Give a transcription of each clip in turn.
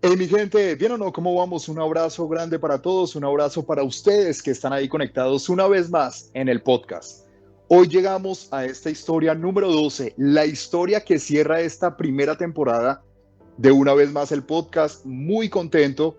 Hey, mi gente, ¿bien o no? ¿Cómo vamos? Un abrazo grande para todos, un abrazo para ustedes que están ahí conectados una vez más en el podcast. Hoy llegamos a esta historia número 12, la historia que cierra esta primera temporada de una vez más el podcast. Muy contento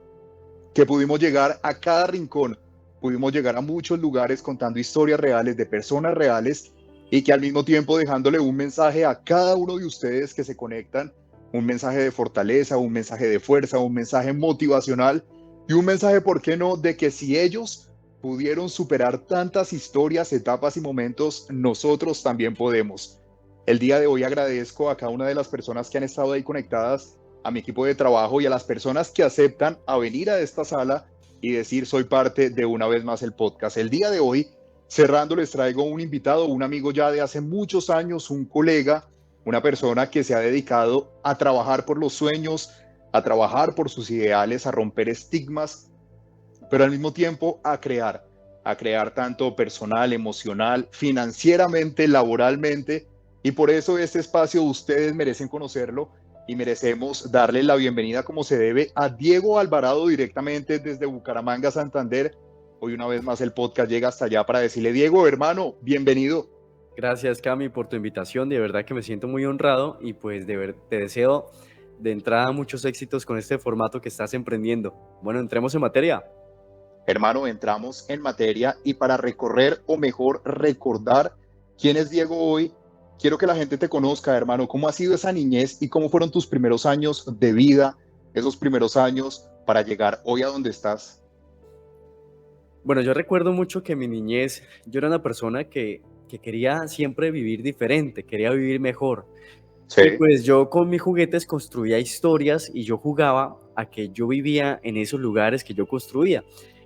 que pudimos llegar a cada rincón, pudimos llegar a muchos lugares contando historias reales de personas reales y que al mismo tiempo dejándole un mensaje a cada uno de ustedes que se conectan, un mensaje de fortaleza, un mensaje de fuerza, un mensaje motivacional y un mensaje, ¿por qué no?, de que si ellos pudieron superar tantas historias, etapas y momentos, nosotros también podemos. El día de hoy agradezco a cada una de las personas que han estado ahí conectadas, a mi equipo de trabajo y a las personas que aceptan a venir a esta sala y decir soy parte de una vez más el podcast. El día de hoy, cerrando, les traigo un invitado, un amigo ya de hace muchos años, un colega, una persona que se ha dedicado a trabajar por los sueños, a trabajar por sus ideales, a romper estigmas, pero al mismo tiempo a crear tanto personal, emocional, financieramente, laboralmente, y por eso este espacio ustedes merecen conocerlo y merecemos darle la bienvenida como se debe a Diego Alvarado directamente desde Bucaramanga, Santander. Hoy una vez más el podcast llega hasta allá para decirle, Diego, hermano, bienvenido. Gracias, Cami, por tu invitación. De verdad que me siento muy honrado y pues te deseo de entrada muchos éxitos con este formato que estás emprendiendo. Bueno, entremos en materia. Hermano, entramos en materia y para recorrer o mejor recordar quién es Diego hoy, quiero que la gente te conozca, hermano, cómo ha sido esa niñez y cómo fueron tus primeros años de vida, esos primeros años para llegar hoy a donde estás. Bueno, yo recuerdo mucho que en mi niñez yo era una persona que quería siempre vivir diferente, quería vivir mejor. Y Sí. pues yo con mis juguetes construía historias y yo jugaba a que yo vivía en esos lugares que yo construía.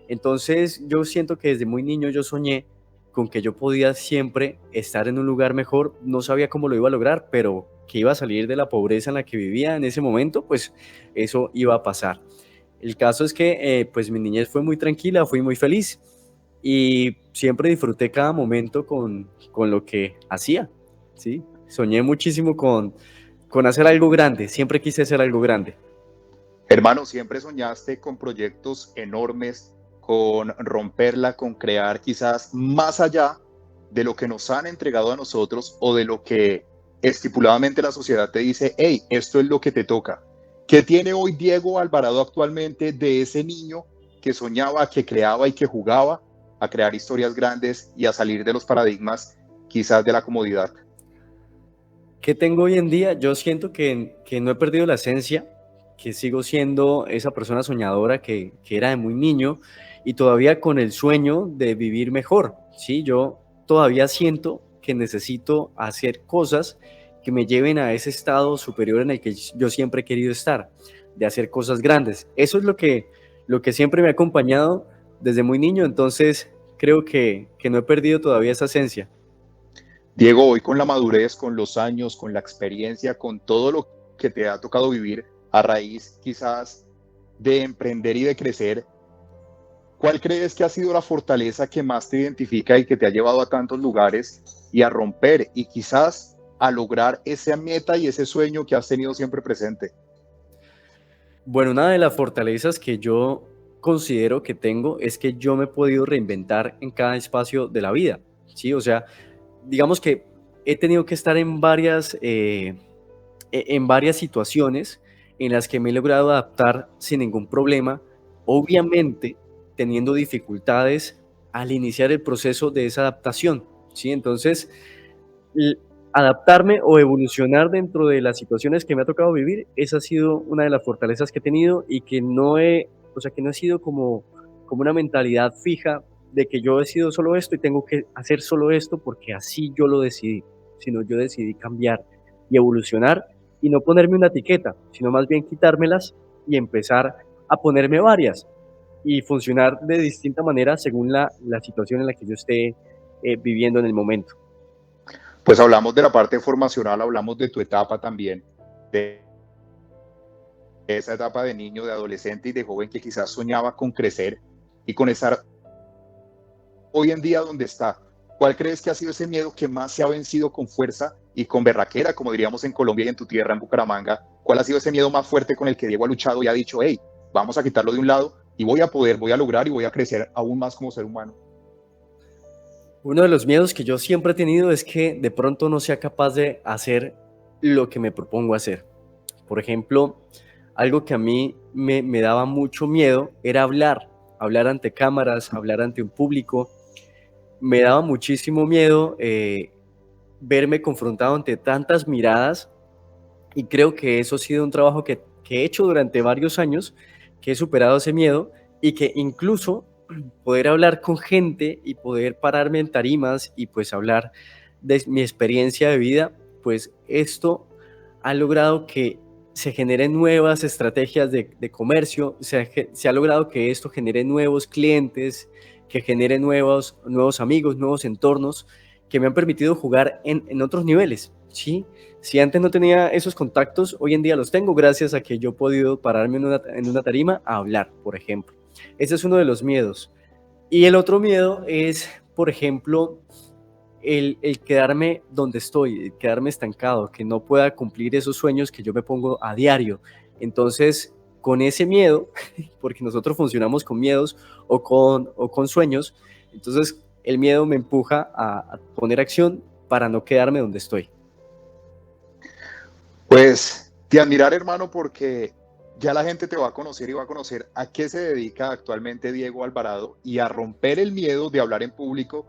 Entonces yo siento que desde muy niño yo soñé con que yo podía siempre estar en un lugar mejor. No sabía cómo lo iba a lograr, pero que iba a salir de la pobreza en la que vivía en ese momento, pues eso iba a pasar. El caso es que pues mi niñez fue muy tranquila, fui muy feliz y siempre disfruté cada momento con lo que hacía, ¿sí? Soñé muchísimo con hacer algo grande, siempre quise hacer algo grande. Hermano, siempre soñaste con proyectos enormes, con romperla, con crear quizás más allá de lo que nos han entregado a nosotros o de lo que estipuladamente la sociedad te dice, hey, esto es lo que te toca. ¿Qué tiene hoy Diego Alvarado actualmente de ese niño que soñaba, que creaba y que jugaba a crear historias grandes y a salir de los paradigmas quizás de la comodidad? ¿Qué tengo hoy en día? Yo siento que no he perdido la esencia, que sigo siendo esa persona soñadora que era de muy niño y todavía con el sueño de vivir mejor, ¿sí? Yo todavía siento que necesito hacer cosas que me lleven a ese estado superior en el que yo siempre he querido estar, de hacer cosas grandes. Eso es lo que siempre me ha acompañado desde muy niño, entonces creo que no he perdido todavía esa esencia. Diego, hoy con la madurez, con los años, con la experiencia, con todo lo que te ha tocado vivir a raíz quizás de emprender y de crecer, ¿cuál crees que ha sido la fortaleza que más te identifica y que te ha llevado a tantos lugares y a romper y quizás a lograr esa meta y ese sueño que has tenido siempre presente? Bueno, una de las fortalezas que yo considero que tengo es que yo me he podido reinventar en cada espacio de la vida, ¿sí? O sea, digamos que he tenido que estar en varias situaciones en las que me he logrado adaptar sin ningún problema, obviamente teniendo dificultades al iniciar el proceso de esa adaptación, ¿sí? Entonces, l- adaptarme o evolucionar dentro de las situaciones que me ha tocado vivir, esa ha sido una de las fortalezas que he tenido y que no he, o sea, que no he sido como una mentalidad fija de que yo decido solo esto y tengo que hacer solo esto porque así yo lo decidí, sino yo decidí cambiar y evolucionar y no ponerme una etiqueta, sino más bien quitármelas y empezar a ponerme varias y funcionar de distinta manera según la situación en la que yo esté viviendo en el momento. Pues hablamos de la parte formacional, hablamos de tu etapa también, de esa etapa de niño, de adolescente y de joven que quizás soñaba con crecer y con estar hoy en día donde está. ¿Cuál crees que ha sido ese miedo que más se ha vencido con fuerza y con berraquera, como diríamos en Colombia y en tu tierra, en Bucaramanga? ¿Cuál ha sido ese miedo más fuerte con el que Diego ha luchado y ha dicho, hey, vamos a quitarlo de un lado y voy a poder, voy a lograr y voy a crecer aún más como ser humano? Uno de los miedos que yo siempre he tenido es que de pronto no sea capaz de hacer lo que me propongo hacer. Por ejemplo, algo que a mí me daba mucho miedo era hablar ante cámaras, hablar ante un público. Me daba muchísimo miedo verme confrontado ante tantas miradas, y creo que eso ha sido un trabajo que he hecho durante varios años, que he superado ese miedo y que incluso poder hablar con gente y poder pararme en tarimas y pues hablar de mi experiencia de vida, pues esto ha logrado que se generen nuevas estrategias de comercio, se ha logrado que esto genere nuevos clientes, que genere nuevos amigos, nuevos entornos que me han permitido jugar en otros niveles, ¿sí? Si antes no tenía esos contactos, hoy en día los tengo gracias a que yo he podido pararme en una tarima a hablar, por ejemplo. Ese es uno de los miedos. Y el otro miedo es, por ejemplo, el quedarme donde estoy, el quedarme estancado, que no pueda cumplir esos sueños que yo me pongo a diario. Entonces, con ese miedo, porque nosotros funcionamos con miedos o con sueños, entonces el miedo me empuja a poner acción para no quedarme donde estoy. Pues te admirar, hermano, porque ya la gente te va a conocer y va a conocer a qué se dedica actualmente Diego Alvarado y a romper el miedo de hablar en público.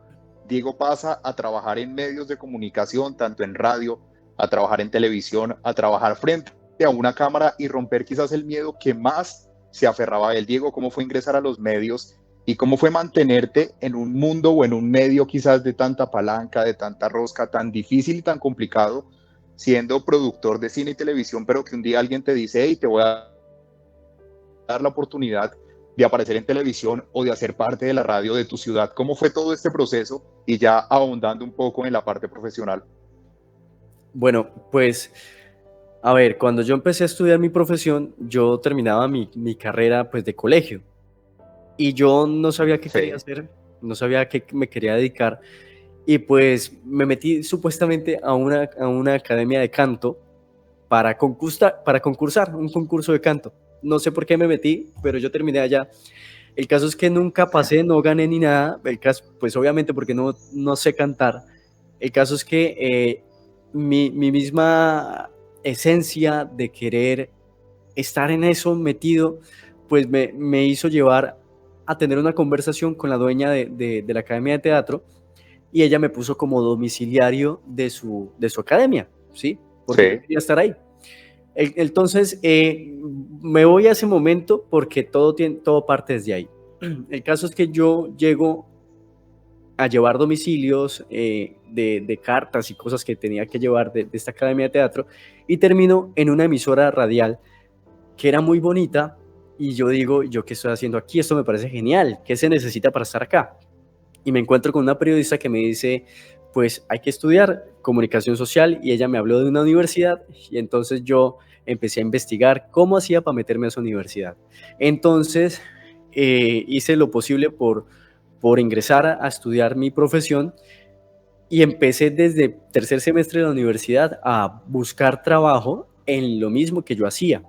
Diego pasa a trabajar en medios de comunicación, tanto en radio, a trabajar en televisión, a trabajar frente a una cámara y romper quizás el miedo que más se aferraba a él. Diego, ¿cómo fue ingresar a los medios y cómo fue mantenerte en un mundo o en un medio quizás de tanta palanca, de tanta rosca, tan difícil y tan complicado, siendo productor de cine y televisión, pero que un día alguien te dice, hey, te voy a dar la oportunidad de aparecer en televisión o de hacer parte de la radio de tu ciudad? ¿Cómo fue todo este proceso? Y ya ahondando un poco en la parte profesional. Bueno, pues, a ver, cuando yo empecé a estudiar mi profesión, yo terminaba mi carrera pues de colegio y yo no sabía qué quería Sí, hacer, no sabía a qué me quería dedicar, y pues me metí supuestamente a una academia de canto para concursar, un concurso de canto. No sé por qué me metí, pero yo terminé allá. El caso es que nunca pasé, no gané ni nada. El caso, pues obviamente porque no sé cantar. El caso es que mi misma esencia de querer estar en eso metido, pues me hizo llevar a tener una conversación con la dueña de la academia de teatro, y ella me puso como domiciliario de su academia, ¿sí? Porque yo sí. quería estar ahí. Entonces, me voy a ese momento porque todo parte desde ahí. El caso es que yo llego a llevar domicilios de cartas y cosas que tenía que llevar de esta academia de teatro, y termino en una emisora radial que era muy bonita, y yo digo, ¿yo qué estoy haciendo aquí? Esto me parece genial, ¿qué se necesita para estar acá? Y me encuentro con una periodista que me dice, pues hay que estudiar comunicación social, y ella me habló de una universidad, y entonces yo empecé a investigar cómo hacía para meterme a esa universidad. Entonces hice lo posible por ingresar a estudiar mi profesión, y empecé desde tercer semestre de la universidad a buscar trabajo en lo mismo que yo hacía,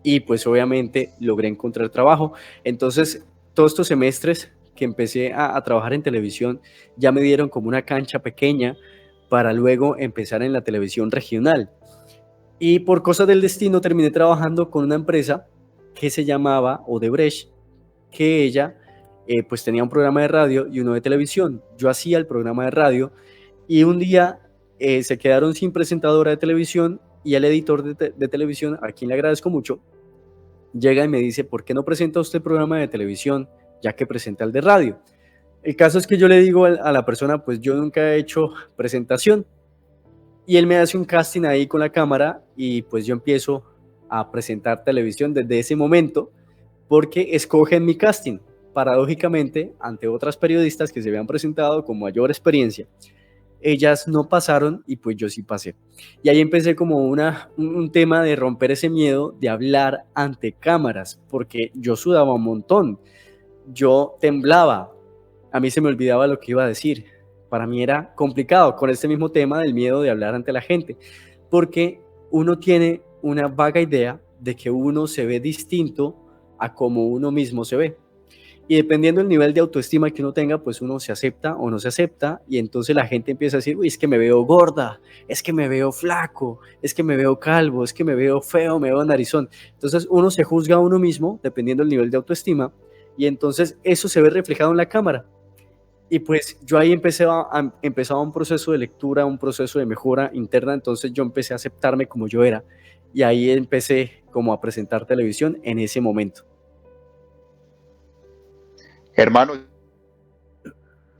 y pues obviamente logré encontrar trabajo. Entonces, todos estos semestres que empecé a trabajar en televisión ya me dieron como una cancha pequeña para luego empezar en la televisión regional. Y por cosas del destino terminé trabajando con una empresa que se llamaba Odebrecht, que ella pues tenía un programa de radio y uno de televisión. Yo hacía el programa de radio, y un día se quedaron sin presentadora de televisión, y el editor de televisión, a quien le agradezco mucho, llega y me dice, ¿por qué no presenta usted el programa de televisión ya que presenta el de radio? El caso es que yo le digo a la persona, pues yo nunca he hecho presentación, y él me hace un casting ahí con la cámara, y pues yo empiezo a presentar televisión desde ese momento, porque escogen mi casting, paradójicamente, ante otras periodistas que se habían presentado con mayor experiencia. Ellas no pasaron y pues yo sí pasé. Y ahí empecé como un tema de romper ese miedo de hablar ante cámaras, porque yo sudaba un montón, yo temblaba, a mí se me olvidaba lo que iba a decir. Para mí era complicado con este mismo tema del miedo de hablar ante la gente, porque uno tiene una vaga idea de que uno se ve distinto a como uno mismo se ve. Y dependiendo del nivel de autoestima que uno tenga, pues uno se acepta o no se acepta, y entonces la gente empieza a decir, uy, es que me veo gorda, es que me veo flaco, es que me veo calvo, es que me veo feo, me veo narizón. Entonces uno se juzga a uno mismo dependiendo del nivel de autoestima, y entonces eso se ve reflejado en la cámara. Y pues yo ahí empezaba un proceso de lectura, un proceso de mejora interna, entonces yo empecé a aceptarme como yo era, y ahí empecé como a presentar televisión en ese momento. Hermano,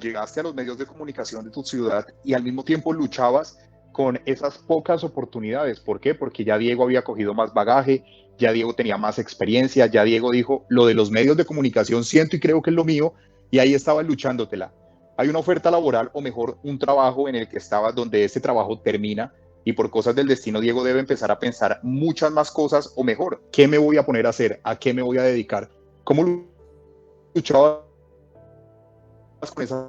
llegaste a los medios de comunicación de tu ciudad y al mismo tiempo luchabas con esas pocas oportunidades. ¿Por qué? Porque ya Diego había cogido más bagaje, ya Diego tenía más experiencia, ya Diego dijo, lo de los medios de comunicación siento y creo que es lo mío, y ahí estaba luchándotela. Hay una oferta laboral o mejor un trabajo en el que estabas donde ese trabajo termina y por cosas del destino Diego debe empezar a pensar muchas más cosas o mejor, ¿qué me voy a poner a hacer? ¿A qué me voy a dedicar? ¿Cómo luchabas con esas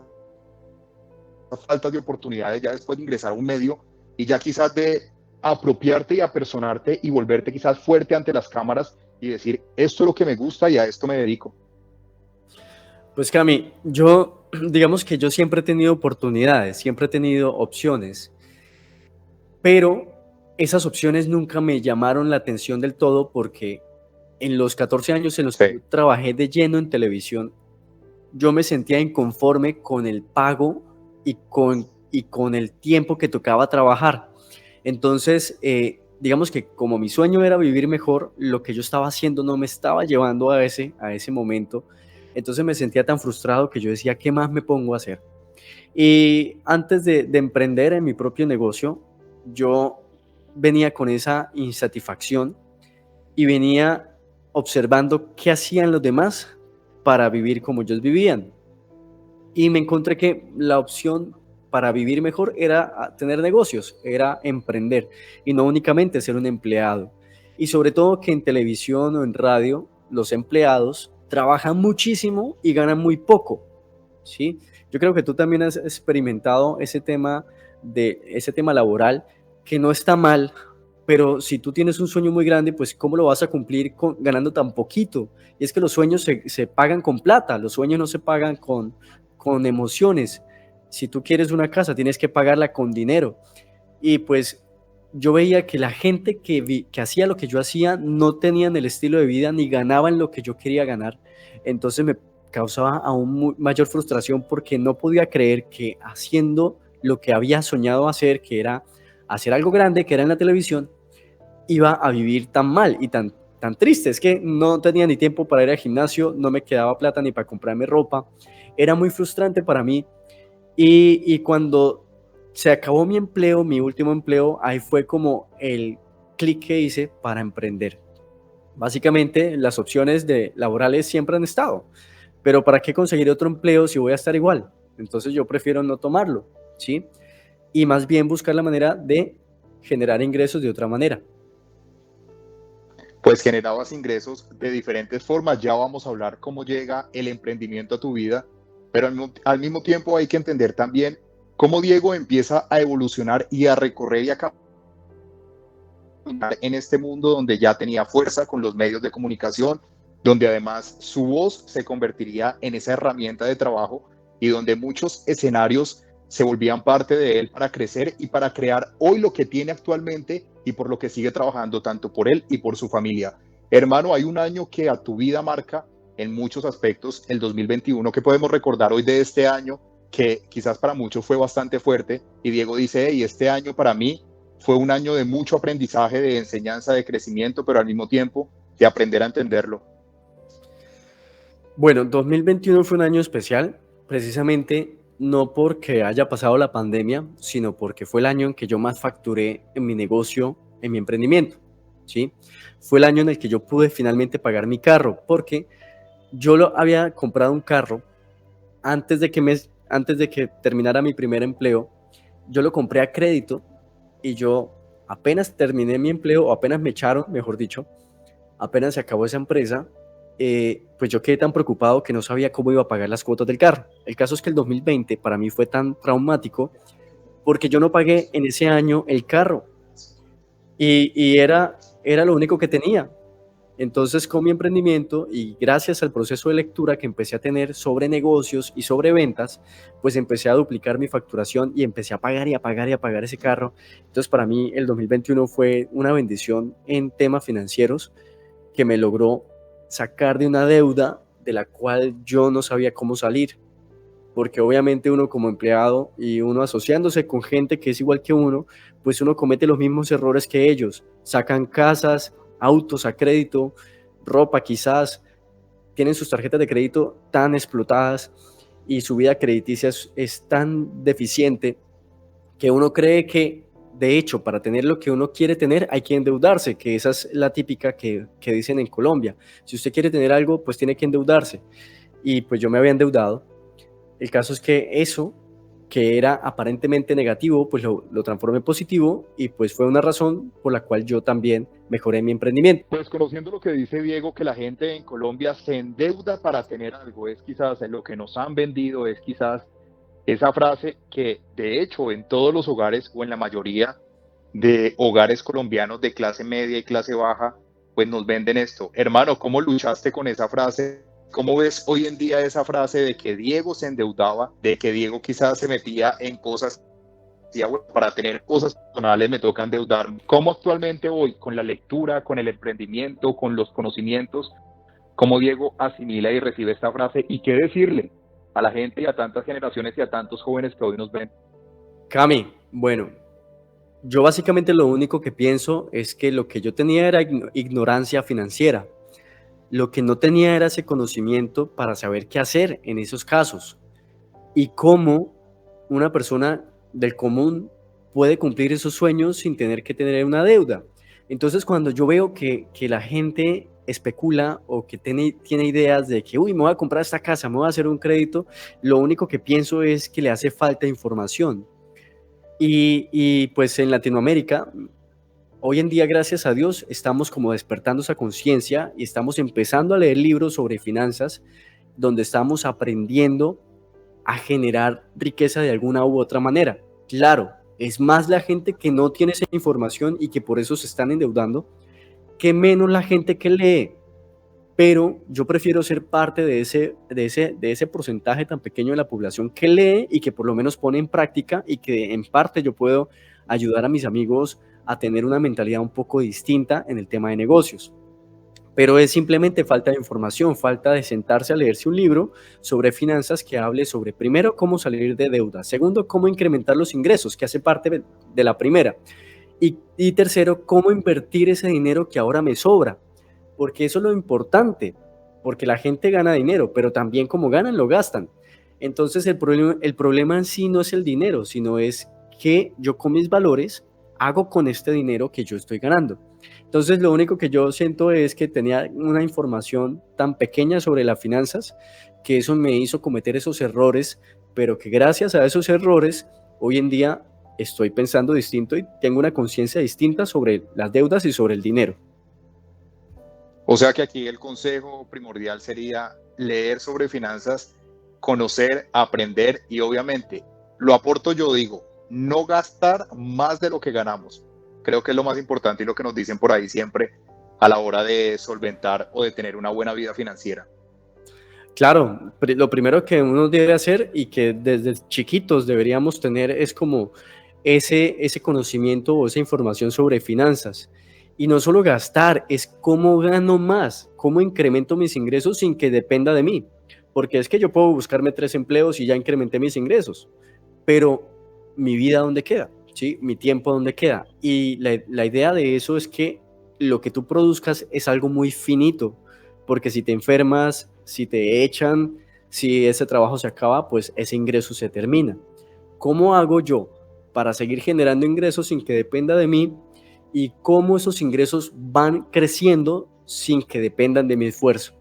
faltas de oportunidades ya después de ingresar a un medio y ya quizás de apropiarte y apersonarte y volverte quizás fuerte ante las cámaras y decir, esto es lo que me gusta y a esto me dedico? Pues Cami, yo digamos que yo siempre he tenido oportunidades, siempre he tenido opciones, pero esas opciones nunca me llamaron la atención del todo porque en los 14 años en los que Sí. yo trabajé de lleno en televisión, yo me sentía inconforme con el pago y con el tiempo que tocaba trabajar. Entonces, digamos que como mi sueño era vivir mejor, lo que yo estaba haciendo no me estaba llevando a ese momento. Entonces me sentía tan frustrado que yo decía, ¿qué más me pongo a hacer? Y antes de emprender en mi propio negocio, yo venía con esa insatisfacción y venía observando qué hacían los demás para vivir como ellos vivían. Y me encontré que la opción para vivir mejor era tener negocios, era emprender y no únicamente ser un empleado. Y sobre todo que en televisión o en radio los empleados trabajan muchísimo y ganan muy poco, ¿sí? Yo creo que tú también has experimentado ese tema laboral, que no está mal, pero si tú tienes un sueño muy grande, pues ¿cómo lo vas a cumplir ganando tan poquito? Y es que los sueños se pagan con plata, los sueños no se pagan con emociones. Si tú quieres una casa, tienes que pagarla con dinero. Y pues yo veía que la gente que hacía lo que yo hacía no tenían el estilo de vida ni ganaban lo que yo quería ganar. Entonces me causaba aún mayor frustración porque no podía creer que haciendo lo que había soñado hacer, que era hacer algo grande, que era en la televisión, iba a vivir tan mal y tan triste. Es que no tenía ni tiempo para ir al gimnasio, no me quedaba plata ni para comprarme ropa. Era muy frustrante para mí. Y cuando se acabó mi empleo, mi último empleo, ahí fue como el clic que hice para emprender. Básicamente, las opciones laborales siempre han estado, pero ¿para qué conseguir otro empleo si voy a estar igual? Entonces yo prefiero no tomarlo, ¿sí? Y más bien buscar la manera de generar ingresos de otra manera. Pues generabas ingresos de diferentes formas. Ya vamos a hablar cómo llega el emprendimiento a tu vida, pero al mismo tiempo hay que entender también cómo Diego empieza a evolucionar y a recorrer y a en este mundo donde ya tenía fuerza con los medios de comunicación, donde además su voz se convertiría en esa herramienta de trabajo y donde muchos escenarios se volvían parte de él para crecer y para crear hoy lo que tiene actualmente y por lo que sigue trabajando tanto por él y por su familia. Hermano, hay un año que a tu vida marca en muchos aspectos, el 2021, que podemos recordar hoy de este año, que quizás para muchos fue bastante fuerte, y Diego dice, hey, este año para mí fue un año de mucho aprendizaje, de enseñanza, de crecimiento, pero al mismo tiempo de aprender a entenderlo. Bueno, 2021 fue un año especial, precisamente no porque haya pasado la pandemia, sino porque fue el año en que yo más facturé en mi negocio, en mi emprendimiento, ¿sí? Fue el año en el que yo pude finalmente pagar mi carro, porque yo había comprado un carro antes de que terminara mi primer empleo. Yo lo compré a crédito y yo apenas terminé mi empleo, o apenas me echaron, mejor dicho, apenas se acabó esa empresa, pues yo quedé tan preocupado que no sabía cómo iba a pagar las cuotas del carro. El caso es que el 2020 para mí fue tan traumático porque yo no pagué en ese año el carro y era lo único que tenía. Entonces, con mi emprendimiento y gracias al proceso de lectura que empecé a tener sobre negocios y sobre ventas, pues empecé a duplicar mi facturación y empecé a pagar y a pagar y a pagar ese carro. Entonces, para mí el 2021 fue una bendición en temas financieros que me logró sacar de una deuda de la cual yo no sabía cómo salir, porque obviamente uno como empleado y uno asociándose con gente que es igual que uno, pues uno comete los mismos errores que ellos, sacan casas, autos a crédito, ropa quizás, tienen sus tarjetas de crédito tan explotadas y su vida crediticia es tan deficiente que uno cree que, de hecho, para tener lo que uno quiere tener hay que endeudarse, que esa es la típica que dicen en Colombia. Si usted quiere tener algo, pues tiene que endeudarse. Y pues yo me había endeudado. El caso es que eso, que era aparentemente negativo, pues lo transformé en positivo y pues fue una razón por la cual yo también mejoré mi emprendimiento. Pues conociendo lo que dice Diego, que la gente en Colombia se endeuda para tener algo, es quizás lo que nos han vendido, es quizás esa frase que de hecho en todos los hogares o en la mayoría de hogares colombianos de clase media y clase baja, pues nos venden esto. Hermano, ¿cómo luchaste con esa frase? ¿Cómo ves hoy en día esa frase de que Diego se endeudaba, de que Diego quizás se metía en cosas, decía, bueno, para tener cosas personales me toca endeudarme? ¿Cómo actualmente hoy, con la lectura, con el emprendimiento, con los conocimientos, cómo Diego asimila y recibe esta frase y qué decirle a la gente y a tantas generaciones y a tantos jóvenes que hoy nos ven? Cami, bueno, yo básicamente lo único que pienso es que lo que yo tenía era ignorancia financiera. Lo que no tenía era ese conocimiento para saber qué hacer en esos casos y cómo una persona del común puede cumplir esos sueños sin tener que tener una deuda. Entonces, cuando yo veo que la gente especula o que tiene ideas de que, uy, me voy a comprar esta casa, me voy a hacer un crédito, lo único que pienso es que le hace falta información. Y pues en Latinoamérica, hoy en día, gracias a Dios, estamos como despertando esa conciencia y estamos empezando a leer libros sobre finanzas, donde estamos aprendiendo a generar riqueza de alguna u otra manera. Claro, es más la gente que no tiene esa información y que por eso se están endeudando, que menos la gente que lee. Pero yo prefiero ser parte de ese porcentaje tan pequeño de la población que lee y que por lo menos pone en práctica y que en parte yo puedo ayudar a mis amigos a tener una mentalidad un poco distinta en el tema de negocios. Pero es simplemente falta de información, falta de sentarse a leerse un libro sobre finanzas que hable sobre, primero, cómo salir de deuda, segundo, cómo incrementar los ingresos, que hace parte de la primera, y tercero, cómo invertir ese dinero que ahora me sobra, porque eso es lo importante, porque la gente gana dinero, pero también como ganan, lo gastan. Entonces el problema en sí no es el dinero, sino es que yo con mis valores hago con este dinero que yo estoy ganando. Entonces lo único que yo siento es que tenía una información tan pequeña sobre las finanzas que eso me hizo cometer esos errores, pero que gracias a esos errores hoy en día estoy pensando distinto y tengo una conciencia distinta sobre las deudas y sobre el dinero. O sea que aquí el consejo primordial sería leer sobre finanzas, conocer, aprender y obviamente, lo aporto yo, digo, no gastar más de lo que ganamos. Creo que es lo más importante y lo que nos dicen por ahí siempre a la hora de solventar o de tener una buena vida financiera. Claro, lo primero que uno debe hacer y que desde chiquitos deberíamos tener es como ese conocimiento o esa información sobre finanzas. Y no solo gastar, es cómo gano más, cómo incremento mis ingresos sin que dependa de mí. Porque es que yo puedo buscarme 3 empleos y ya incrementé mis ingresos, pero mi vida dónde queda, ¿sí? Mi tiempo dónde queda. Y la idea de eso es que lo que tú produzcas es algo muy finito, porque si te enfermas, si te echan, si ese trabajo se acaba, pues ese ingreso se termina. ¿Cómo hago yo para seguir generando ingresos sin que dependa de mí? Y cómo esos ingresos van creciendo sin que dependan de mi esfuerzo.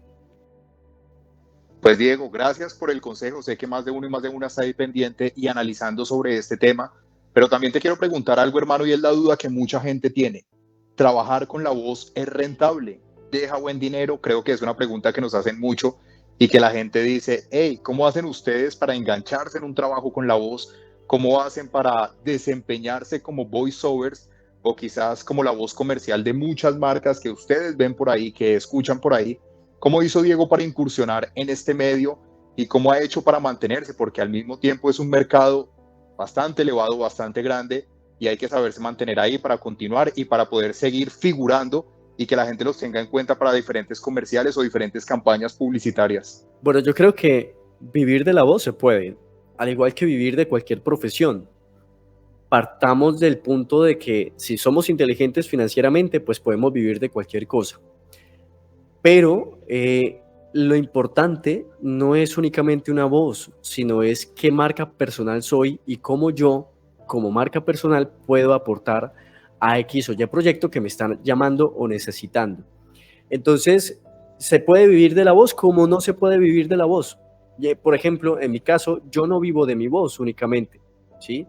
Pues Diego, gracias por el consejo. Sé que más de uno y más de una está ahí pendiente y analizando sobre este tema, pero también te quiero preguntar algo, hermano, y es la duda que mucha gente tiene. ¿Trabajar con la voz es rentable? ¿Deja buen dinero? Creo que es una pregunta que nos hacen mucho y que la gente dice, hey, ¿cómo hacen ustedes para engancharse en un trabajo con la voz? ¿Cómo hacen para desempeñarse como voiceovers? o quizás como la voz comercial de muchas marcas que ustedes ven por ahí, que escuchan por ahí. ¿Cómo hizo Diego para incursionar en este medio y cómo ha hecho para mantenerse? Porque al mismo tiempo es un mercado bastante elevado, bastante grande, y hay que saberse mantener ahí para continuar y para poder seguir figurando y que la gente los tenga en cuenta para diferentes comerciales o diferentes campañas publicitarias. Bueno, yo creo que vivir de la voz se puede, al igual que vivir de cualquier profesión. Partamos del punto de que si somos inteligentes financieramente, pues podemos vivir de cualquier cosa. Pero lo importante no es únicamente una voz, sino es qué marca personal soy y cómo yo, como marca personal, puedo aportar a X o Y proyecto que me están llamando o necesitando. Entonces, se puede vivir de la voz como no se puede vivir de la voz. Por ejemplo, en mi caso, yo no vivo de mi voz únicamente, ¿sí?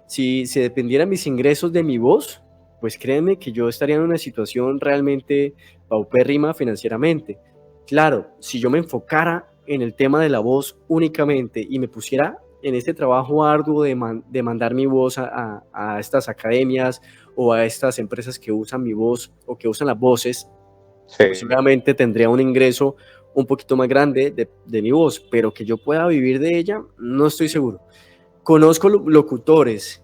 Si se dependieran mis ingresos de mi voz, pues créeme que yo estaría en una situación realmente paupérrima financieramente. Claro, si yo me enfocara en el tema de la voz únicamente y me pusiera en este trabajo arduo de mandar mi voz a estas academias o a estas empresas que usan mi voz o que usan las voces, pues Sí. seguramente tendría un ingreso un poquito más grande de mi voz, pero que yo pueda vivir de ella, no estoy seguro. Conozco locutores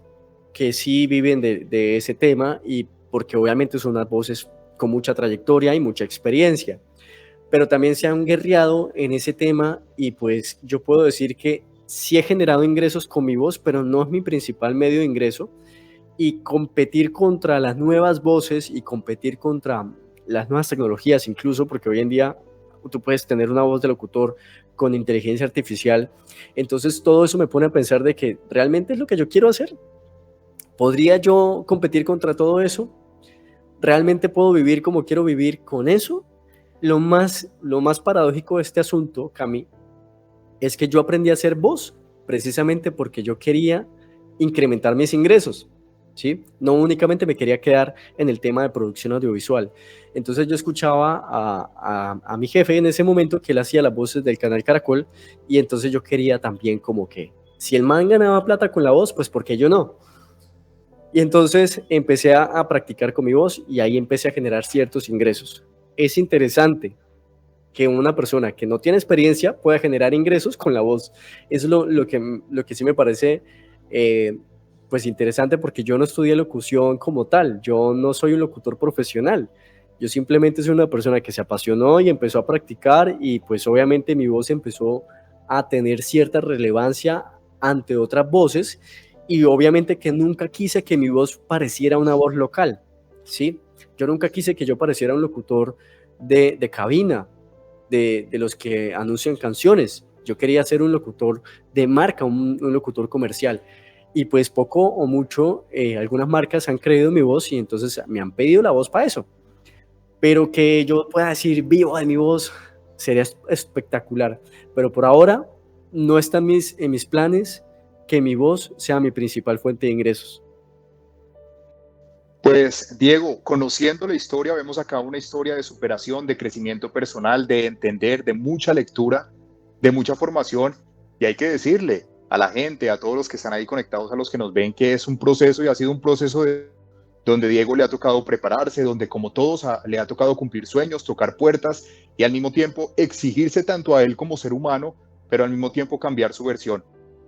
que sí viven de ese tema y porque obviamente son unas voces con mucha trayectoria y mucha experiencia, pero también se han guerreado en ese tema y pues yo puedo decir que sí he generado ingresos con mi voz, pero no es mi principal medio de ingreso y competir contra las nuevas voces y competir contra las nuevas tecnologías, incluso porque hoy en día tú puedes tener una voz de locutor con inteligencia artificial. Entonces todo eso me pone a pensar de que realmente es lo que yo quiero hacer. ¿Podría yo competir contra todo eso? ¿Realmente puedo vivir como quiero vivir con eso? Lo más paradójico de este asunto, Cami, es que yo aprendí a hacer voz precisamente porque yo quería incrementar mis ingresos, ¿sí? No únicamente me quería quedar en el tema de producción audiovisual. Entonces yo escuchaba a mi jefe en ese momento que él hacía las voces del canal Caracol y entonces yo quería también como que si el man ganaba plata con la voz, pues ¿por qué yo no? Y entonces empecé a practicar con mi voz y ahí empecé a generar ciertos ingresos. Es interesante que una persona que no tiene experiencia pueda generar ingresos con la voz. Es lo que sí me parece pues interesante porque yo no estudié locución como tal, yo no soy un locutor profesional, yo simplemente soy una persona que se apasionó y empezó a practicar y pues obviamente mi voz empezó a tener cierta relevancia ante otras voces y obviamente que nunca quise que mi voz pareciera una voz local, ¿sí? Yo nunca quise que yo pareciera un locutor de cabina, de los que anuncian canciones. Yo quería ser un locutor de marca, un locutor comercial. Y pues poco o mucho, algunas marcas han creído en mi voz y entonces me han pedido la voz para eso. Pero que yo pueda decir vivo de mi voz sería espectacular. Pero por ahora no está en mis planes que mi voz sea mi principal fuente de ingresos. Pues Diego, conociendo la historia, vemos acá una historia de superación, de crecimiento personal, de entender, de mucha lectura, de mucha formación. Y hay que decirle a la gente, a todos los que están ahí conectados, a los que nos ven, que es un proceso y ha sido un proceso donde Diego le ha tocado prepararse, donde como todos le ha tocado cumplir sueños, tocar puertas y al mismo tiempo exigirse tanto a él como ser humano, pero al mismo tiempo cambiar su versión.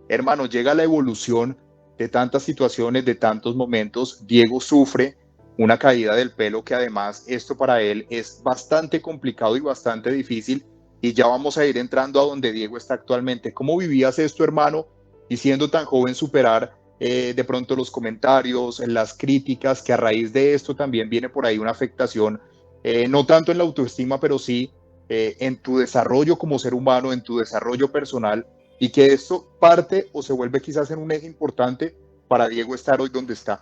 Hermano, llega la evolución de tantas situaciones, de tantos momentos. Diego sufre una caída del pelo que además esto para él es bastante complicado y bastante difícil y ya vamos a ir entrando a donde Diego está actualmente. ¿Cómo vivías esto, hermano? Y siendo tan joven superar de pronto los comentarios, las críticas, que a raíz de esto también viene por ahí una afectación, no tanto en la autoestima, pero sí en tu desarrollo como ser humano, en tu desarrollo personal, y que esto parte o se vuelve quizás en un eje importante para Diego estar hoy donde está.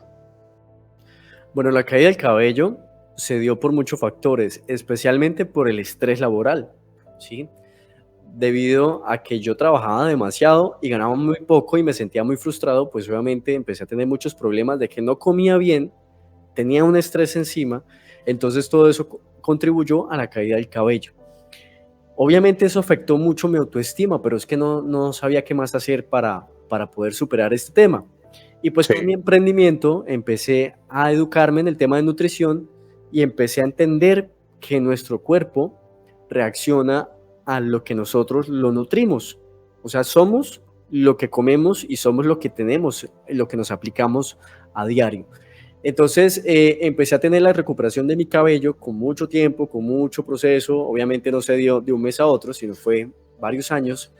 Bueno, la caída del cabello se dio por muchos factores, especialmente por el estrés laboral, ¿sí? Debido a que yo trabajaba demasiado y ganaba muy poco y me sentía muy frustrado, pues obviamente empecé a tener muchos problemas de que no comía bien, tenía un estrés encima, entonces todo eso contribuyó a la caída del cabello. Obviamente eso afectó mucho mi autoestima, pero es que no sabía qué más hacer para poder superar este tema. Y pues con mi Sí. emprendimiento empecé a educarme en el tema de nutrición y empecé a entender que nuestro cuerpo reacciona a lo que nosotros lo nutrimos. O sea, somos lo que comemos y somos lo que tenemos, lo que nos aplicamos a diario. Entonces empecé a tener la recuperación de mi cabello con mucho tiempo, con mucho proceso. Obviamente no se dio de un mes a otro, sino fue varios años,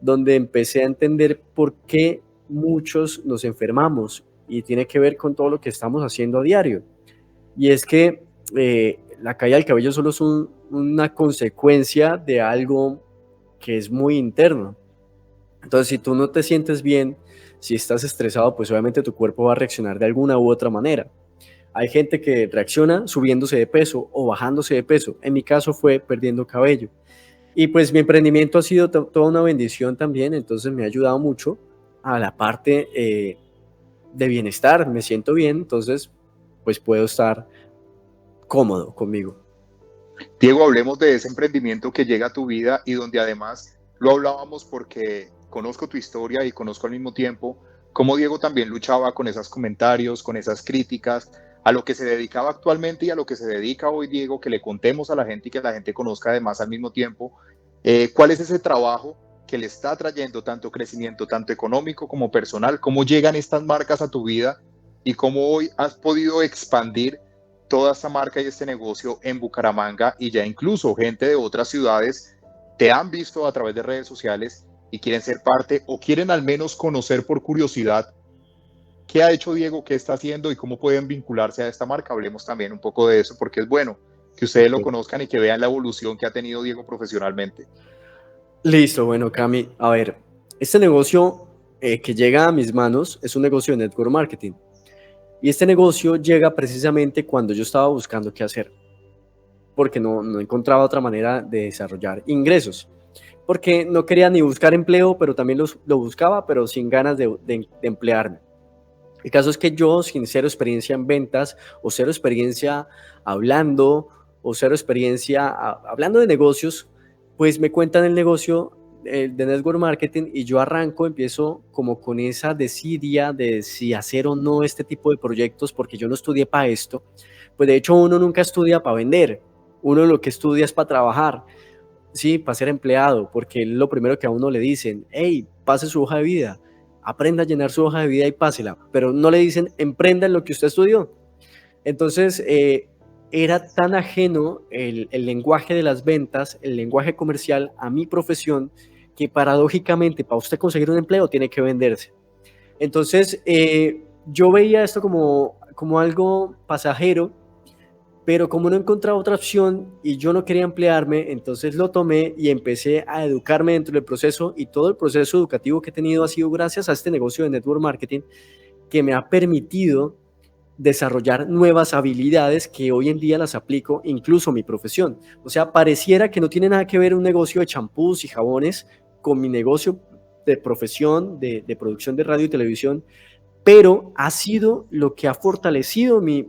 donde empecé a entender por qué muchos nos enfermamos y tiene que ver con todo lo que estamos haciendo a diario. Y es que la caída del cabello solo es una consecuencia de algo que es muy interno. Entonces, si tú no te sientes bien, si estás estresado, pues obviamente tu cuerpo va a reaccionar de alguna u otra manera. Hay gente que reacciona subiéndose de peso o bajándose de peso. En mi caso fue perdiendo cabello. Y pues mi emprendimiento ha sido toda una bendición también, entonces me ha ayudado mucho a la parte de bienestar, me siento bien, entonces pues puedo estar cómodo conmigo. Diego, hablemos de ese emprendimiento que llega a tu vida y donde además lo hablábamos porque conozco tu historia y conozco al mismo tiempo cómo Diego también luchaba con esos comentarios, con esas críticas, a lo que se dedicaba actualmente y a lo que se dedica hoy Diego, que le contemos a la gente y que la gente conozca además al mismo tiempo cuál es ese trabajo que le está trayendo tanto crecimiento, tanto económico como personal, cómo llegan estas marcas a tu vida y cómo hoy has podido expandir toda esta marca y este negocio en Bucaramanga y ya incluso gente de otras ciudades te han visto a través de redes sociales y quieren ser parte o quieren al menos conocer por curiosidad qué ha hecho Diego, qué está haciendo y cómo pueden vincularse a esta marca. Hablemos también un poco de eso porque es bueno que ustedes lo Ok. conozcan y que vean la evolución que ha tenido Diego profesionalmente. Listo, bueno, Cami, a ver, este negocio que llega a mis manos es un negocio de network marketing. Y este negocio llega precisamente cuando yo estaba buscando qué hacer, porque no encontraba otra manera de desarrollar ingresos. Porque no quería ni buscar empleo, pero también lo buscaba, pero sin ganas de emplearme. El caso es que yo, sin cero experiencia en ventas o cero experiencia hablando o cero experiencia hablando de negocios, pues me cuentan el negocio de network marketing y yo arranco, empiezo como con esa desidia de si hacer o no este tipo de proyectos, porque yo no estudié para esto. Pues de hecho uno nunca estudia para vender, uno lo que estudia es para trabajar. Sí, para ser empleado, porque es lo primero que a uno le dicen, hey, pase su hoja de vida, aprenda a llenar su hoja de vida y pásela, pero no le dicen, emprenda en lo que usted estudió. Entonces, era tan ajeno el lenguaje de las ventas, el lenguaje comercial a mi profesión, que paradójicamente para usted conseguir un empleo tiene que venderse. Entonces, yo veía esto como algo pasajero, pero como no encontraba otra opción y yo no quería emplearme, entonces lo tomé y empecé a educarme dentro del proceso y todo el proceso educativo que he tenido ha sido gracias a este negocio de network marketing que me ha permitido desarrollar nuevas habilidades que hoy en día las aplico incluso a mi profesión. O sea, pareciera que no tiene nada que ver un negocio de champús y jabones con mi negocio de profesión, de producción de radio y televisión, pero ha sido lo que ha fortalecido mi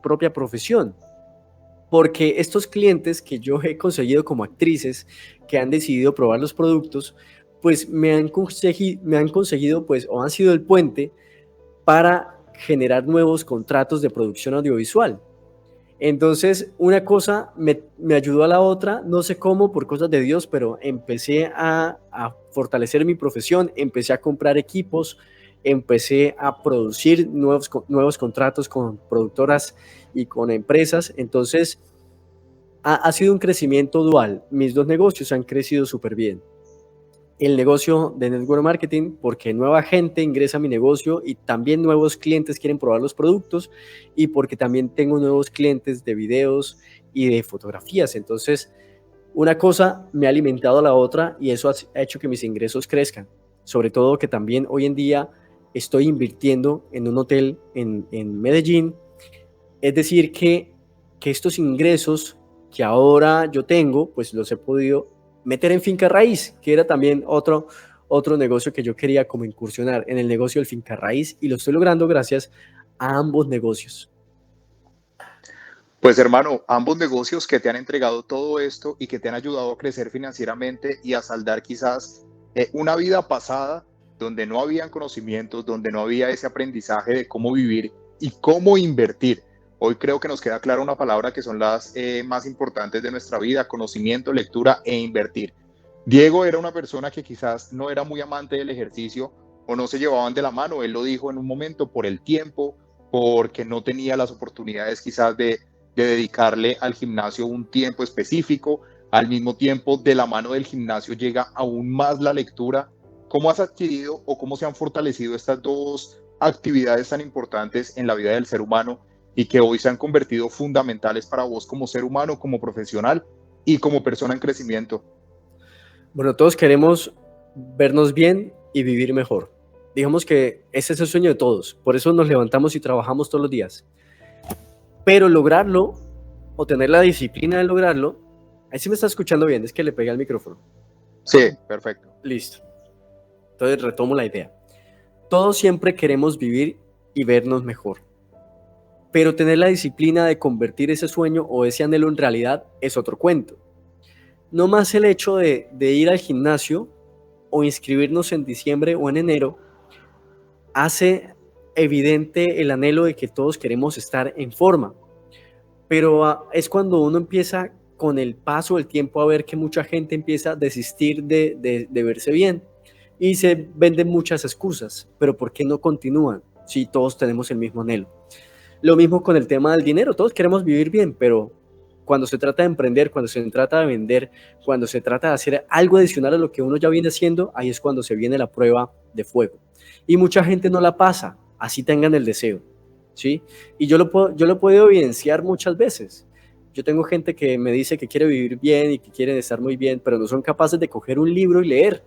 propia profesión, porque estos clientes que yo he conseguido como actrices que han decidido probar los productos, pues me han conseguido, pues, o han sido el puente para generar nuevos contratos de producción audiovisual. Entonces, una cosa me ayudó a la otra, no sé cómo, por cosas de Dios, pero empecé a fortalecer mi profesión, empecé a comprar equipos, empecé a producir nuevos contratos con productoras y con empresas. Entonces, ha sido un crecimiento dual. Mis dos negocios han crecido súper bien. El negocio de network marketing, porque nueva gente ingresa a mi negocio y también nuevos clientes quieren probar los productos, y porque también tengo nuevos clientes de videos y de fotografías. Entonces, una cosa me ha alimentado a la otra y eso ha hecho que mis ingresos crezcan. Sobre todo que también hoy en día estoy invirtiendo en un hotel en Medellín. Es decir, que estos ingresos que ahora yo tengo, pues los he podido meter en finca raíz, que era también otro negocio que yo quería como incursionar en el negocio del finca raíz, y lo estoy logrando gracias a ambos negocios. Pues hermano, ambos negocios que te han entregado todo esto y que te han ayudado a crecer financieramente y a saldar quizás una vida pasada donde no habían conocimientos, donde no había ese aprendizaje de cómo vivir y cómo invertir. Hoy creo que nos queda clara una palabra que son las más importantes de nuestra vida: conocimiento, lectura e invertir. Diego era una persona que quizás no era muy amante del ejercicio o no se llevaban de la mano. Él lo dijo en un momento: por el tiempo, porque no tenía las oportunidades quizás de dedicarle al gimnasio un tiempo específico. Al mismo tiempo, de la mano del gimnasio llega aún más la lectura. ¿Cómo has adquirido o cómo se han fortalecido estas dos actividades tan importantes en la vida del ser humano y que hoy se han convertido fundamentales para vos como ser humano, como profesional y como persona en crecimiento? Bueno, todos queremos vernos bien y vivir mejor. Digamos que ese es el sueño de todos. Por eso nos levantamos y trabajamos todos los días. Pero lograrlo o tener la disciplina de lograrlo, ahí sí me está escuchando bien, es que le pegué al micrófono. Sí, perfecto. Listo. Entonces retomo la idea. Todos siempre queremos vivir y vernos mejor. Pero tener la disciplina de convertir ese sueño o ese anhelo en realidad es otro cuento. No más el hecho de ir al gimnasio o inscribirnos en diciembre o en enero hace evidente el anhelo de que todos queremos estar en forma. Pero es cuando uno empieza con el paso del tiempo a ver que mucha gente empieza a desistir de verse bien y se venden muchas excusas. Pero ¿por qué no continúan si todos tenemos el mismo anhelo? Lo mismo con el tema del dinero. Todos queremos vivir bien, pero cuando se trata de emprender, cuando se trata de vender, cuando se trata de hacer algo adicional a lo que uno ya viene haciendo, ahí es cuando se viene la prueba de fuego. Y mucha gente no la pasa, así tengan el deseo, ¿sí? Y yo lo he podido evidenciar muchas veces. Yo tengo gente que me dice que quiere vivir bien y que quieren estar muy bien, pero no son capaces de coger un libro y leer,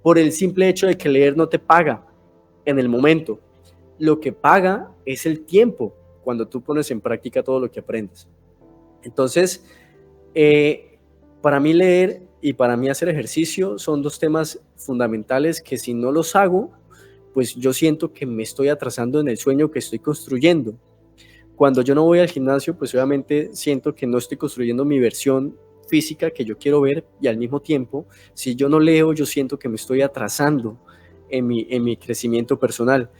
por el simple hecho de que leer no te paga en el momento. Lo que paga es el tiempo cuando tú pones en práctica todo lo que aprendes. Entonces, para mí leer y para mí hacer ejercicio son dos temas fundamentales que si no los hago, pues yo siento que me estoy atrasando en el sueño que estoy construyendo. Cuando yo no voy al gimnasio, pues obviamente siento que no estoy construyendo mi versión física que yo quiero ver, y al mismo tiempo, si yo no leo, yo siento que me estoy atrasando en mi crecimiento personal.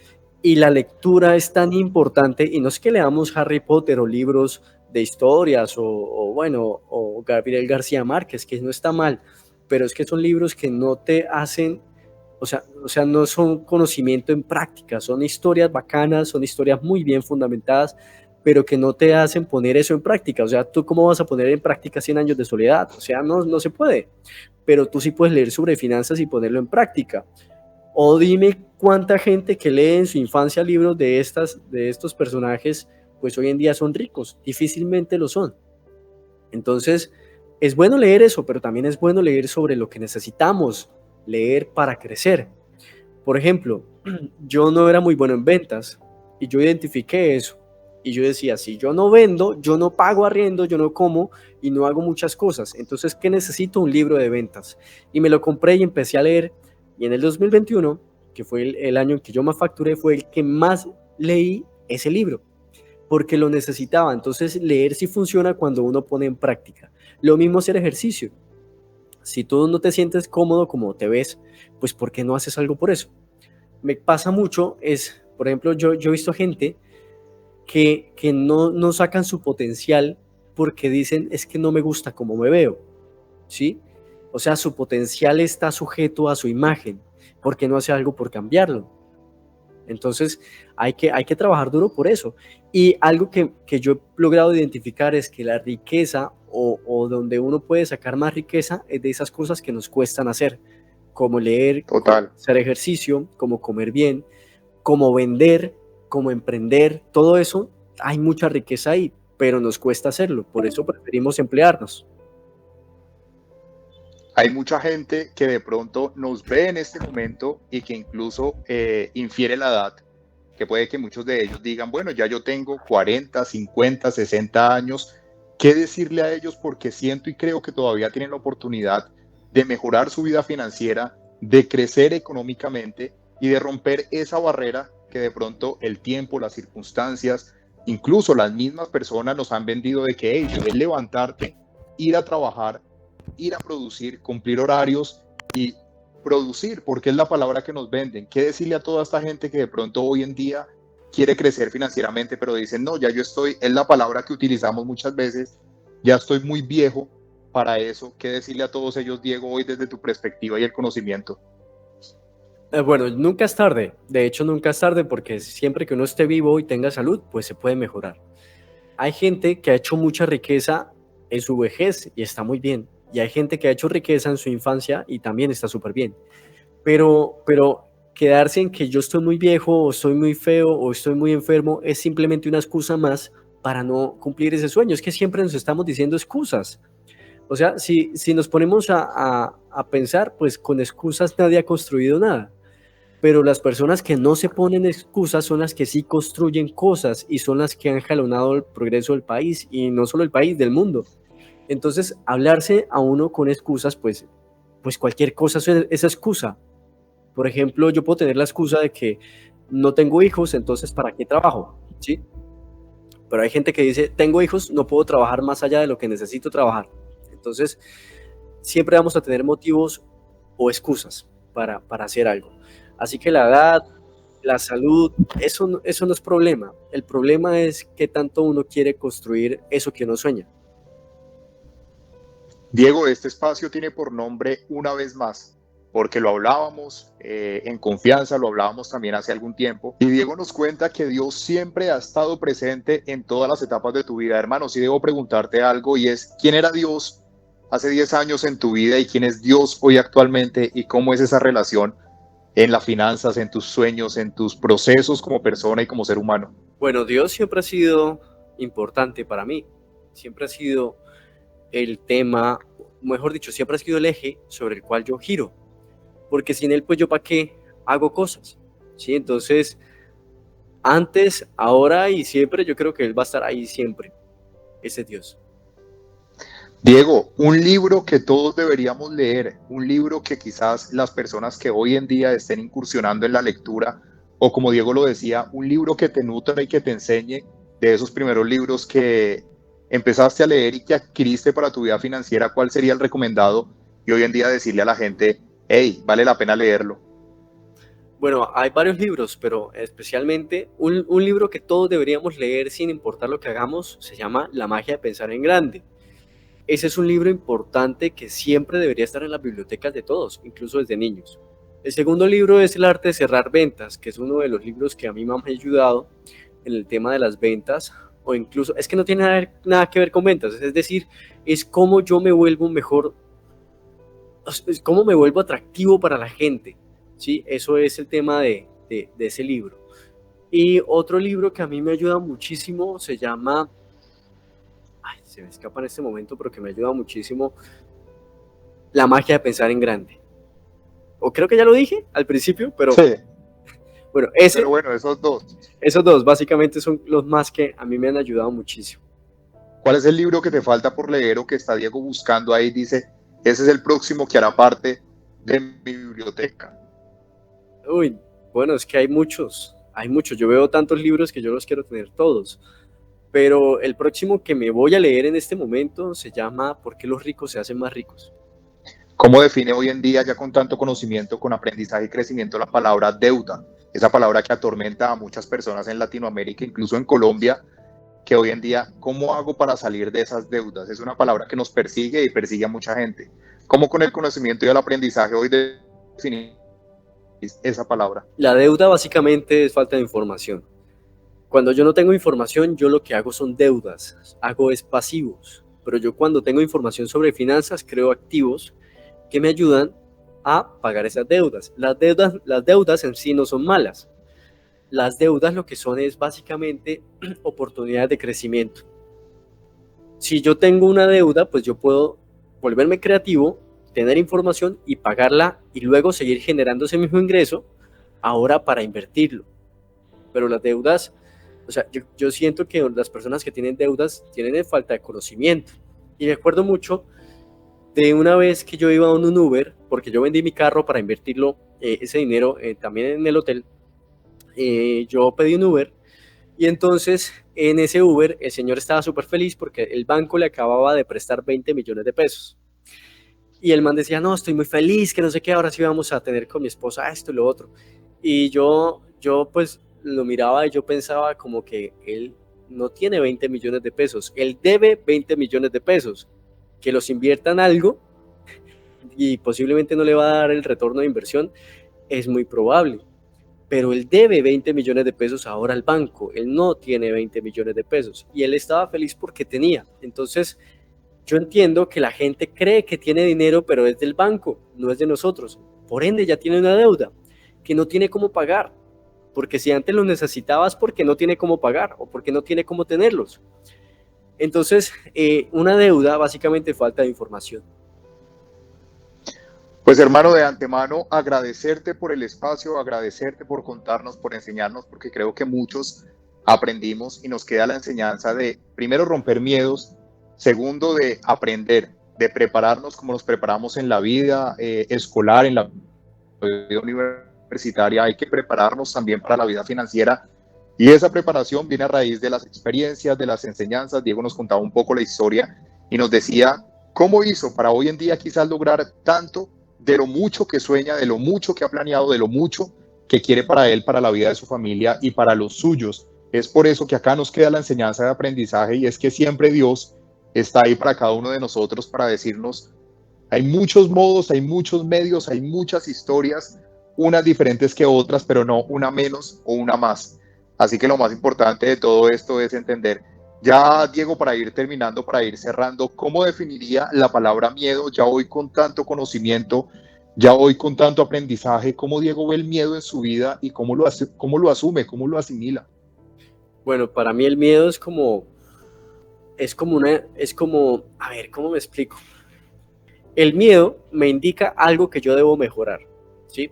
Y la lectura es tan importante, y no es que leamos Harry Potter o libros de historias o Gabriel García Márquez, que no está mal, pero es que son libros que no te hacen, o sea, no son conocimiento en práctica, son historias bacanas, son historias muy bien fundamentadas, pero que no te hacen poner eso en práctica. O sea, ¿tú cómo vas a poner en práctica 100 años de soledad? O sea, no se puede, pero tú sí puedes leer sobre finanzas y ponerlo en práctica. O dime cuánta gente que lee en su infancia libros de estos personajes, pues hoy en día son ricos. Difícilmente lo son. Entonces, es bueno leer eso, pero también es bueno leer sobre lo que necesitamos leer para crecer. Por ejemplo, yo no era muy bueno en ventas y yo identifiqué eso. Y yo decía, si yo no vendo, yo no pago arriendo, yo no como y no hago muchas cosas. Entonces, ¿qué necesito? Un libro de ventas. Y me lo compré y empecé a leer. Y en el 2021, que fue el año en que yo más facturé, fue el que más leí ese libro, porque lo necesitaba. Entonces, leer sí funciona cuando uno pone en práctica. Lo mismo hacer ejercicio. Si tú no te sientes cómodo como te ves, pues ¿por qué no haces algo por eso? Me pasa mucho, por ejemplo, yo he visto gente que no sacan su potencial porque dicen, es que no me gusta cómo me veo, ¿sí? O sea, su potencial está sujeto a su imagen, porque no hace algo por cambiarlo. Entonces, hay que trabajar duro por eso. Y algo que yo he logrado identificar es que la riqueza o donde uno puede sacar más riqueza es de esas cosas que nos cuestan hacer, como leer, como Total. hacer ejercicio, como comer bien, como vender, como emprender. Todo eso, hay mucha riqueza ahí, pero nos cuesta hacerlo. Por eso preferimos emplearnos. Hay mucha gente que de pronto nos ve en este momento y que incluso infiere la edad, que puede que muchos de ellos digan, bueno, ya yo tengo 40, 50, 60 años. ¿Qué decirle a ellos? Porque siento y creo que todavía tienen la oportunidad de mejorar su vida financiera, de crecer económicamente y de romper esa barrera que de pronto el tiempo, las circunstancias, incluso las mismas personas nos han vendido de que, hey, debes levantarte, ir a trabajar, ir a producir, cumplir horarios y producir, porque es la palabra que nos venden. ¿Qué decirle a toda esta gente que de pronto hoy en día quiere crecer financieramente, pero dicen, no, ya yo estoy, es la palabra que utilizamos muchas veces, ya estoy muy viejo para eso? ¿Qué decirle a todos ellos, Diego, hoy desde tu perspectiva y el conocimiento? Bueno, nunca es tarde. De hecho, nunca es tarde porque siempre que uno esté vivo y tenga salud, pues se puede mejorar. Hay gente que ha hecho mucha riqueza en su vejez y está muy bien. Y hay gente que ha hecho riqueza en su infancia y también está súper bien. Pero quedarse en que yo estoy muy viejo o estoy muy feo o estoy muy enfermo es simplemente una excusa más para no cumplir ese sueño. Es que siempre nos estamos diciendo excusas. O sea, si nos ponemos a pensar, pues con excusas nadie ha construido nada. Pero las personas que no se ponen excusas son las que sí construyen cosas y son las que han jalonado el progreso del país y no solo el país, del mundo. Entonces, hablarse a uno con excusas, pues cualquier cosa es excusa. Por ejemplo, yo puedo tener la excusa de que no tengo hijos, entonces ¿para qué trabajo? ¿Sí? Pero hay gente que dice, tengo hijos, no puedo trabajar más allá de lo que necesito trabajar. Entonces, siempre vamos a tener motivos o excusas para hacer algo. Así que la edad, la salud, eso no es problema. El problema es qué tanto uno quiere construir eso que uno sueña. Diego, este espacio tiene por nombre Una vez más, porque lo hablábamos en confianza, lo hablábamos también hace algún tiempo, y Diego nos cuenta que Dios siempre ha estado presente en todas las etapas de tu vida. Hermano, sí debo preguntarte algo, y es, ¿quién era Dios hace 10 años en tu vida y quién es Dios hoy actualmente, y cómo es esa relación en las finanzas, en tus sueños, en tus procesos como persona y como ser humano? Bueno, Dios siempre ha sido importante para mí. Siempre ha sido el tema, mejor dicho, siempre ha sido el eje sobre el cual yo giro. Porque sin él, pues yo para qué hago cosas. ¿Sí? Entonces, antes, ahora y siempre, yo creo que él va a estar ahí siempre. Ese Dios. Diego, un libro que todos deberíamos leer, un libro que quizás las personas que hoy en día estén incursionando en la lectura, o como Diego lo decía, un libro que te nutra y que te enseñe de esos primeros libros que empezaste a leer y que adquiriste para tu vida financiera, ¿cuál sería el recomendado? Y hoy en día decirle a la gente, hey, vale la pena leerlo. Bueno, hay varios libros, pero especialmente un libro que todos deberíamos leer sin importar lo que hagamos, se llama La magia de pensar en grande. Ese es un libro importante que siempre debería estar en las bibliotecas de todos, incluso desde niños. El segundo libro es El arte de cerrar ventas, que es uno de los libros que a mí me han ayudado en el tema de las ventas, o incluso, es que no tiene nada que ver con ventas, es decir, es cómo yo me vuelvo mejor, es cómo me vuelvo atractivo para la gente, ¿sí? Eso es el tema de ese libro. Y otro libro que a mí me ayuda muchísimo se llama, ay, se me escapa en este momento, pero que me ayuda muchísimo, La magia de pensar en grande. O creo que ya lo dije al principio, pero Sí, bueno, pero bueno, esos dos. esos dos básicamente son los más que a mí me han ayudado muchísimo. ¿Cuál es el libro que te falta por leer o que está Diego buscando ahí? Dice, ese es el próximo que hará parte de mi biblioteca. Uy, bueno, es que hay muchos. Yo veo tantos libros que yo los quiero tener todos. Pero el próximo que me voy a leer en este momento se llama ¿Por qué los ricos se hacen más ricos? ¿Cómo define hoy en día, ya con tanto conocimiento, con aprendizaje y crecimiento, la palabra deuda? Esa palabra que atormenta a muchas personas en Latinoamérica, incluso en Colombia, que hoy en día, ¿cómo hago para salir de esas deudas? Es una palabra que nos persigue y persigue a mucha gente. ¿Cómo con el conocimiento y el aprendizaje hoy definir esa palabra? La deuda básicamente es falta de información. Cuando yo no tengo información, yo lo que hago son deudas, hago es pasivos. Pero yo cuando tengo información sobre finanzas, creo activos que me ayudan a pagar esas deudas. Las deudas en sí no son malas. Las deudas lo que son es básicamente oportunidades de crecimiento. Si yo tengo una deuda, pues yo puedo volverme creativo, tener información y pagarla y luego seguir generando ese mismo ingreso ahora para invertirlo. Pero las deudas, o sea, yo siento que las personas que tienen deudas tienen falta de conocimiento. Y me acuerdo mucho de una vez que yo iba a un Uber, porque yo vendí mi carro para invertirlo, ese dinero también en el hotel. Yo pedí un Uber y entonces en ese Uber el señor estaba súper feliz porque el banco le acababa de prestar 20 millones de pesos. Y el man decía, no, estoy muy feliz, que no sé qué, ahora sí vamos a tener con mi esposa esto y lo otro. Y yo pues lo miraba y yo pensaba como que él no tiene 20 millones de pesos, él debe 20 millones de pesos, que los invierta en algo y posiblemente no le va a dar el retorno de inversión, es muy probable. Pero él debe 20 millones de pesos ahora al banco, él no tiene 20 millones de pesos y él estaba feliz porque tenía. Entonces, yo entiendo que la gente cree que tiene dinero, pero es del banco, no es de nosotros. Por ende, ya tiene una deuda que no tiene cómo pagar. Porque si antes lo necesitabas, porque no tiene cómo pagar o porque no tiene cómo tenerlos. Entonces, una deuda básicamente falta de información. Pues hermano, de antemano, agradecerte por el espacio, agradecerte por contarnos, por enseñarnos, porque creo que muchos aprendimos y nos queda la enseñanza de, primero, romper miedos, segundo, de aprender, de prepararnos como nos preparamos en la vida escolar, en la vida universitaria. Hay que prepararnos también para la vida financiera y esa preparación viene a raíz de las experiencias, de las enseñanzas. Diego nos contaba un poco la historia y nos decía cómo hizo para hoy en día quizás lograr tanto de lo mucho que sueña, de lo mucho que ha planeado, de lo mucho que quiere para él, para la vida de su familia y para los suyos. Es por eso que acá nos queda la enseñanza de aprendizaje y es que siempre Dios está ahí para cada uno de nosotros para decirnos, hay muchos modos, hay muchos medios, hay muchas historias, unas diferentes que otras, pero no una menos o una más. Así que lo más importante de todo esto es entender. Ya, Diego, para ir terminando, para ir cerrando, ¿cómo definiría la palabra miedo? Ya hoy con tanto conocimiento, ya hoy con tanto aprendizaje, ¿cómo Diego ve el miedo en su vida y cómo lo asume, cómo lo asimila? Bueno, para mí el miedo es como, a ver, ¿cómo me explico? El miedo me indica algo que yo debo mejorar, ¿sí?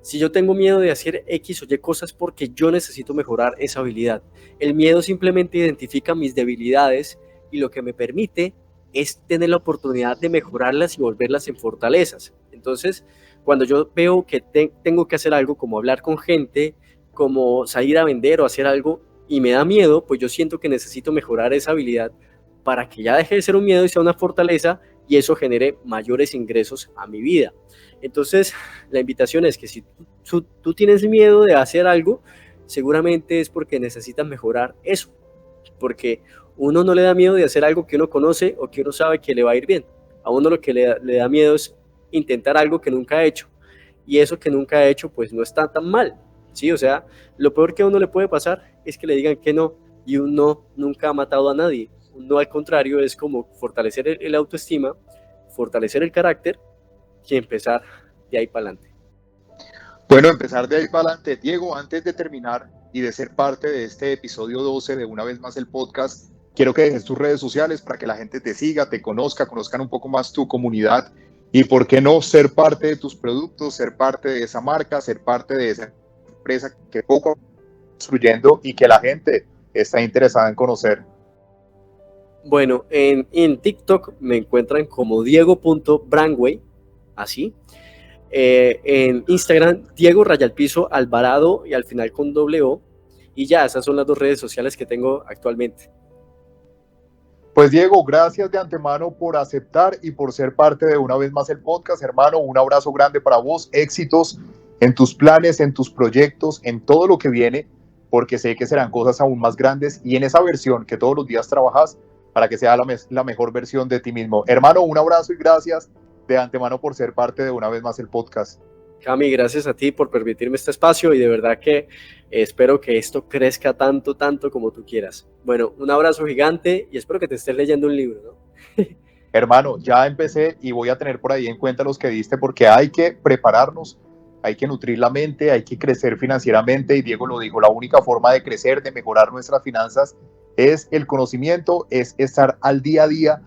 Si yo tengo miedo de hacer X o Y cosas porque yo necesito mejorar esa habilidad. El miedo simplemente identifica mis debilidades y lo que me permite es tener la oportunidad de mejorarlas y volverlas en fortalezas. Entonces, cuando yo veo que tengo que hacer algo como hablar con gente, como salir a vender o hacer algo y me da miedo, pues yo siento que necesito mejorar esa habilidad para que ya deje de ser un miedo y sea una fortaleza y eso genere mayores ingresos a mi vida. Entonces, la invitación es que si tú tienes miedo de hacer algo, seguramente es porque necesitas mejorar eso, porque uno no le da miedo de hacer algo que uno conoce o que uno sabe que le va a ir bien. A uno lo que le da miedo es intentar algo que nunca ha hecho, y eso que nunca ha hecho pues no está tan mal, ¿sí? O sea, lo peor que a uno le puede pasar es que le digan que no, y un no nunca ha matado a nadie. Un no, al contrario, es como fortalecer el autoestima, fortalecer el carácter y empezar de ahí para adelante. Bueno, empezar de ahí para adelante. Diego, antes de terminar y de ser parte de este episodio 12 de Una vez más el podcast, quiero que dejes tus redes sociales para que la gente te siga, te conozca, conozcan un poco más tu comunidad y por qué no ser parte de tus productos, ser parte de esa marca, ser parte de esa empresa que poco a poco está construyendo y que la gente está interesada en conocer. Bueno, en TikTok me encuentran como diego.brandway, así. En Instagram, Diego Rayalpiso Alvarado y al final con doble O. Y ya, esas son las dos redes sociales que tengo actualmente. Pues Diego, gracias de antemano por aceptar y por ser parte de Una vez más el podcast, hermano. Un abrazo grande para vos, éxitos en tus planes, en tus proyectos, en todo lo que viene, porque sé que serán cosas aún más grandes y en esa versión que todos los días trabajas para que sea la mejor versión de ti mismo. Hermano, un abrazo y gracias de antemano por ser parte de Una vez más el podcast. Cami, gracias a ti por permitirme este espacio y de verdad que espero que esto crezca tanto, tanto como tú quieras. Bueno, un abrazo gigante y espero que te estés leyendo un libro, ¿no? Hermano, ya empecé y voy a tener por ahí en cuenta los que diste porque hay que prepararnos, hay que nutrir la mente, hay que crecer financieramente y Diego lo dijo, la única forma de crecer, de mejorar nuestras finanzas es el conocimiento, es estar al día a día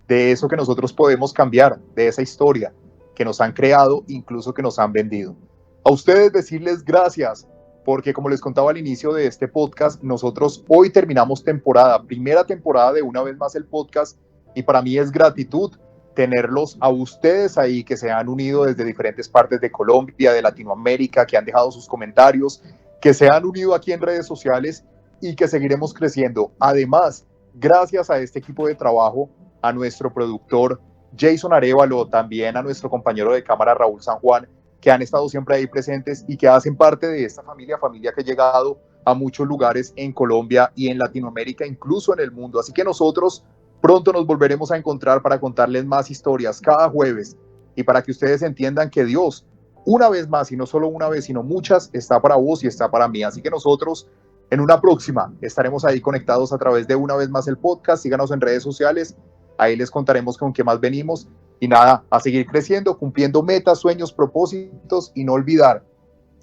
de eso que nosotros podemos cambiar, de esa historia que nos han creado, incluso que nos han vendido. A ustedes decirles gracias, porque como les contaba al inicio de este podcast, nosotros hoy terminamos temporada, primera temporada de Una vez más el podcast, y para mí es gratitud tenerlos a ustedes ahí que se han unido desde diferentes partes de Colombia, de Latinoamérica, que han dejado sus comentarios, que se han unido aquí en redes sociales y que seguiremos creciendo. Además, gracias a este equipo de trabajo, a nuestro productor Jason Arévalo, también a nuestro compañero de cámara Raúl San Juan, que han estado siempre ahí presentes y que hacen parte de esta familia que ha llegado a muchos lugares en Colombia y en Latinoamérica, incluso en el mundo. Así que nosotros pronto nos volveremos a encontrar para contarles más historias cada jueves y para que ustedes entiendan que Dios, una vez más, y no solo una vez, sino muchas, está para vos y está para mí. Así que nosotros en una próxima estaremos ahí conectados a través de Una Vez Más el podcast. Síganos en redes sociales, ahí les contaremos con qué más venimos. Y nada, a seguir creciendo, cumpliendo metas, sueños, propósitos y no olvidar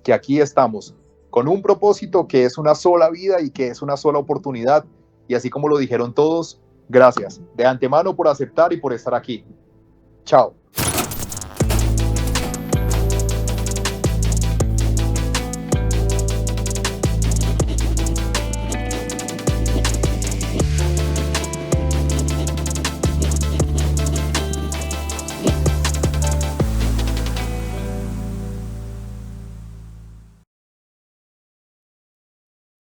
que aquí estamos con un propósito que es una sola vida y que es una sola oportunidad. Y así como lo dijeron todos, gracias de antemano por aceptar y por estar aquí. Chao.